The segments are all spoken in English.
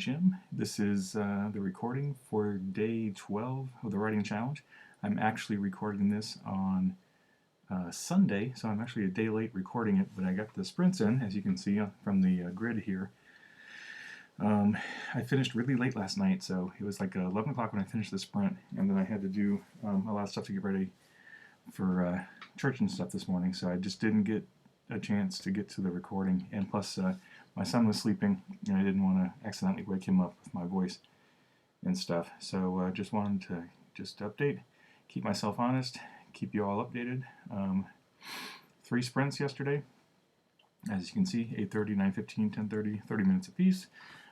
Jim. This is the recording for day 12 of the writing challenge. I'm actually recording this on Sunday, so I'm actually a day late recording it, but I got the sprints in, as you can see from the grid here. I finished really late last night, so it was like 11 o'clock when I finished the sprint, and then I had to do a lot of stuff to get ready for church and stuff this morning, so I just didn't get a chance to get to the recording, and plus my son was sleeping, and I didn't want to accidentally wake him up with my voice and stuff. So just wanted to update, keep myself honest, keep you all updated. 3 sprints yesterday, as you can see, 8:30, 9:15, 10:30, 30 minutes apiece.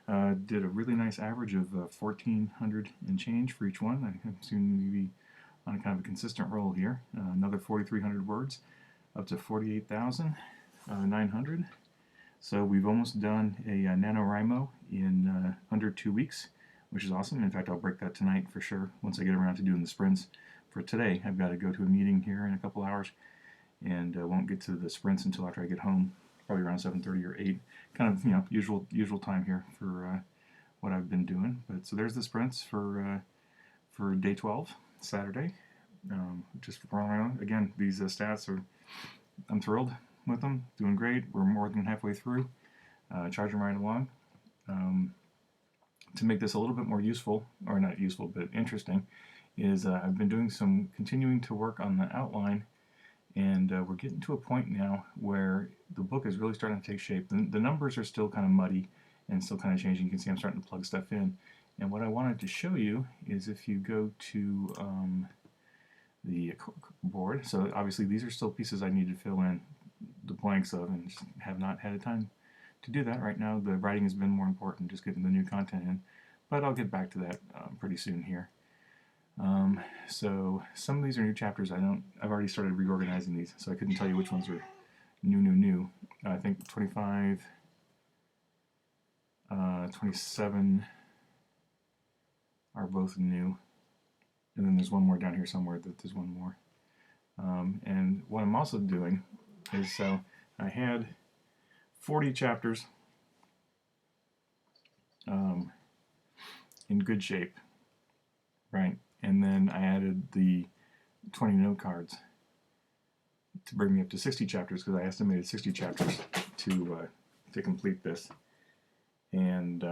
Did a really nice average of 1,400 and change for each one. I seem to be on a kind of a consistent roll here. Another 4,300 words, up to 48,900. So we've almost done a NaNoWriMo in under 2 weeks, which is awesome. In fact, I'll break that tonight for sure once I get around to doing the sprints. For today, I've got to go to a meeting here in a couple hours, and won't get to the sprints until after I get home, probably around 7:30 or 8. Kind of, usual time here for what I've been doing. But so there's the sprints for day 12, Saturday. Just around again, these stats are, I'm thrilled with them, doing great. We're more than halfway through, charging right along. To make this a little bit more useful, or not useful, but interesting, is I've been continuing to work on the outline, and we're getting to a point now where the book is really starting to take shape. The numbers are still kind of muddy and still kind of changing. You can see I'm starting to plug stuff in. And what I wanted to show you is if you go to the board, so obviously these are still pieces I need to fill in the blanks of, and just have not had a time to do that right now. The writing has been more important, just getting the new content in, but I'll get back to that pretty soon here. So some of these are new chapters. I've already started reorganizing these, so I couldn't tell you which ones are new. I think 25, 27 are both new, and then there's one more down here somewhere that there's one more. And what I'm also doing is, so I had 40 chapters in good shape, right? And then I added the 20 note cards to bring me up to 60 chapters, because I estimated 60 chapters to complete this. And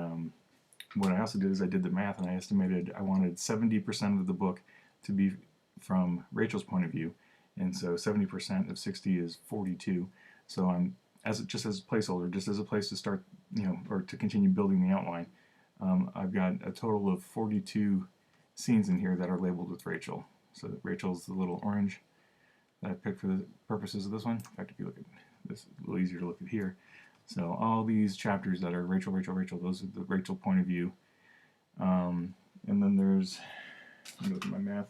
what I also did is I did the math, and I estimated I wanted 70% of the book to be from Rachel's point of view, and so 70% of 60 is 42. So I'm just as a placeholder, just as a place to start, or to continue building the outline. I've got a total of 42 scenes in here that are labeled with Rachel. So Rachel's the little orange that I picked for the purposes of this one. In fact, if you look at this, it's a little easier to look at here. So all these chapters that are Rachel, those are the Rachel point of view. And then there's, let me look at my math,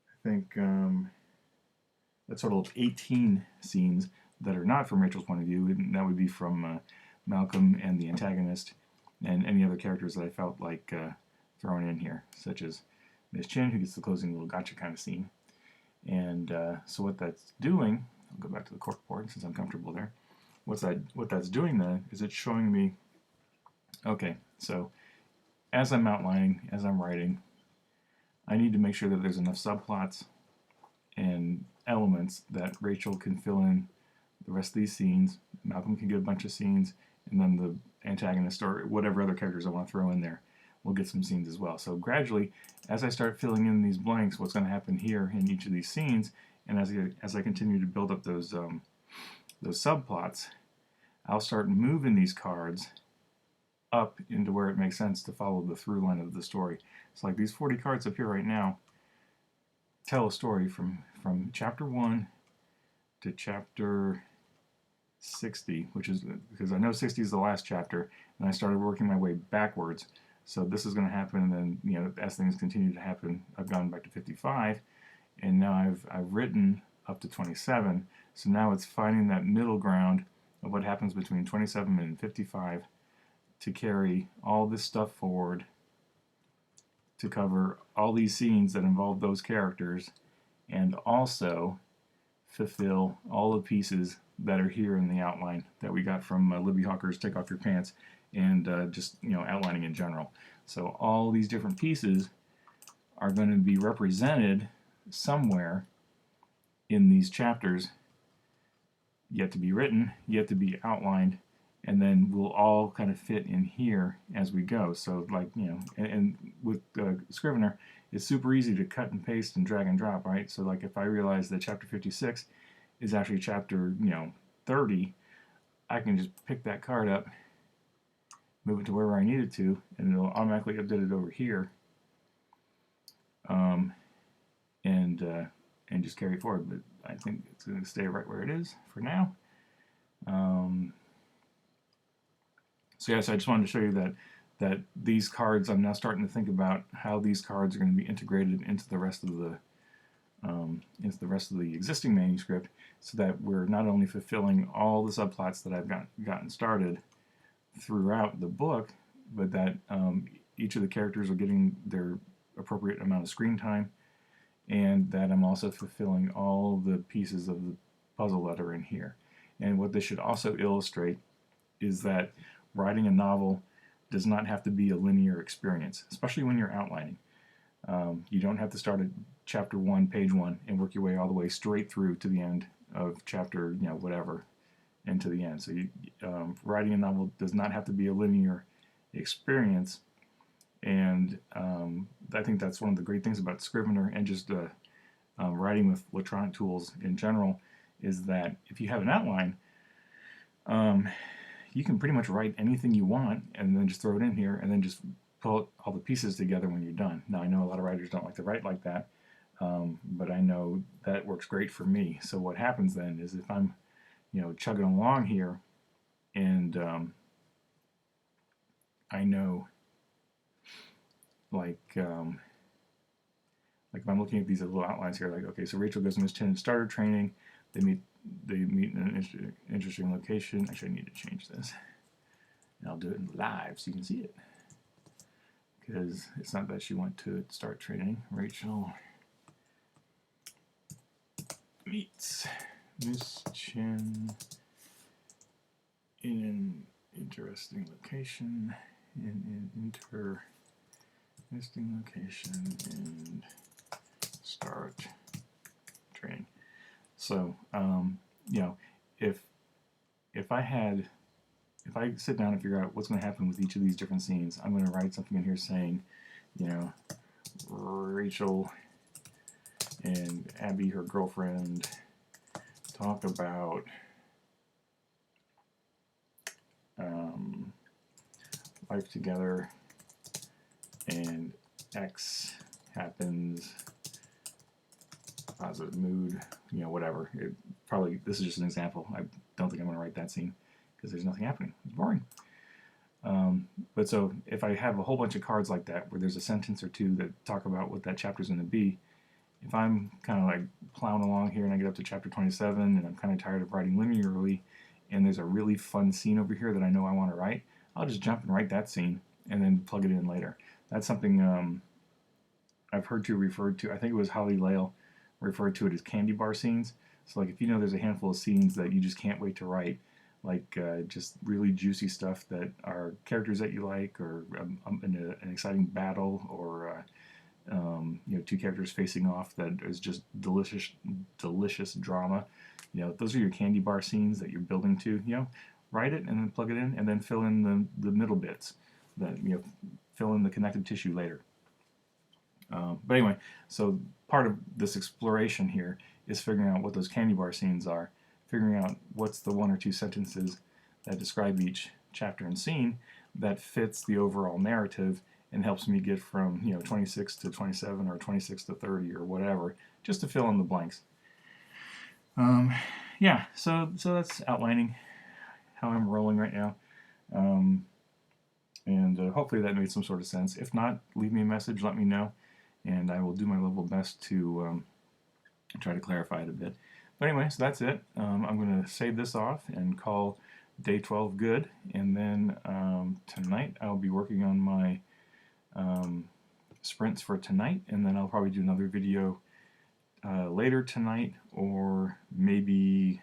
I think a total of 18 scenes that are not from Rachel's point of view, and that would be from Malcolm and the antagonist, and any other characters that I felt like throwing in here, such as Miss Chin, who gets the closing little gotcha kind of scene. And so what that's doing, I'll go back to the corkboard since I'm comfortable there. What that's doing then is it's showing me, okay, so as I'm outlining, as I'm writing, I need to make sure that there's enough subplots and elements that Rachel can fill in the rest of these scenes, Malcolm can get a bunch of scenes, and then the antagonist or whatever other characters I want to throw in there will get some scenes as well. So gradually, as I start filling in these blanks, what's going to happen here in each of these scenes, and as I continue to build up those subplots, I'll start moving these cards up into where it makes sense to follow the through line of the story. So like these 40 cards up here right now tell a story from chapter 1 to chapter 60, which is because I know 60 is the last chapter, and I started working my way backwards. So this is going to happen, and then as things continue to happen, I've gone back to 55, and now I've written up to 27. So now it's finding that middle ground of what happens between 27 and 55 to carry all this stuff forward to cover all these scenes that involve those characters, and also fulfill all the pieces that are here in the outline that we got from Libby Hawker's Take Off Your Pants, and just outlining in general. So all these different pieces are going to be represented somewhere in these chapters, yet to be written, yet to be outlined, and then we'll all kind of fit in here as we go. So like, and with Scrivener, it's super easy to cut and paste and drag and drop, right? So like if I realize that chapter 56 is actually chapter, 30, I can just pick that card up, move it to wherever I need it to, and it'll automatically update it over here, and just carry it forward. But I think it's going to stay right where it is for now. So yes, I just wanted to show you that these cards, I'm now starting to think about how these cards are going to be integrated into the rest of the existing manuscript, so that we're not only fulfilling all the subplots that I've gotten started throughout the book, but that each of the characters are getting their appropriate amount of screen time, and that I'm also fulfilling all the pieces of the puzzle that are in here. And what this should also illustrate is that writing a novel does not have to be a linear experience, especially when you're outlining. You don't have to start at chapter 1, page 1, and work your way all the way straight through to the end of chapter, whatever, and to the end. So writing a novel does not have to be a linear experience, and I think that's one of the great things about Scrivener and just writing with electronic tools in general, is that if you have an outline, you can pretty much write anything you want and then just throw it in here and then just pull all the pieces together when you're done. Now, I know a lot of writers don't like to write like that, but I know that works great for me. So what happens then is if I'm chugging along here, and I know, like if I'm looking at these little outlines here, like, okay, so Rachel goes to Miss Chen starter training. They meet in an interesting location. Actually, I need to change this, and I'll do it in live so you can see it, because it's not that she went to start training. Rachel meets Miss Chen in an interesting location, and start training. So, if I sit down and figure out what's going to happen with each of these different scenes, I'm going to write something in here saying, Rachel and Abby, her girlfriend, talk about life together, and X happens, positive mood, whatever. This is just an example. I don't think I'm going to write that scene because there's nothing happening. It's boring. But so if I have a whole bunch of cards like that where there's a sentence or two that talk about what that chapter's going to be, if I'm kind of like plowing along here and I get up to chapter 27 and I'm kind of tired of writing linearly, and there's a really fun scene over here that I know I want to write, I'll just jump and write that scene and then plug it in later. That's something I've heard referred to. I think it was Holly Lale referred to it as candy bar scenes. So like if there's a handful of scenes that you just can't wait to write, like just really juicy stuff that are characters that you like, or an exciting battle, or two characters facing off that is just delicious drama. Those are your candy bar scenes that you're building to. Write it and then plug it in, and then fill in the middle bits. That fill in the connective tissue later. But anyway, so part of this exploration here is figuring out what those candy bar scenes are, figuring out what's the one or two sentences that describe each chapter and scene that fits the overall narrative and helps me get from 26 to 27 or 26 to 30 or whatever, just to fill in the blanks. Yeah, so that's outlining how I'm rolling right now. And hopefully that made some sort of sense. If not, leave me a message, let me know, and I will do my level best to try to clarify it a bit. But anyway, so that's it. I'm going to save this off and call day 12 good, and then tonight I'll be working on my sprints for tonight, and then I'll probably do another video later tonight, or maybe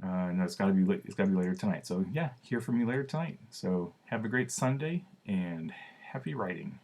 No, it's got to be it's got to be later tonight. So yeah, hear from me later tonight. So have a great Sunday and happy writing.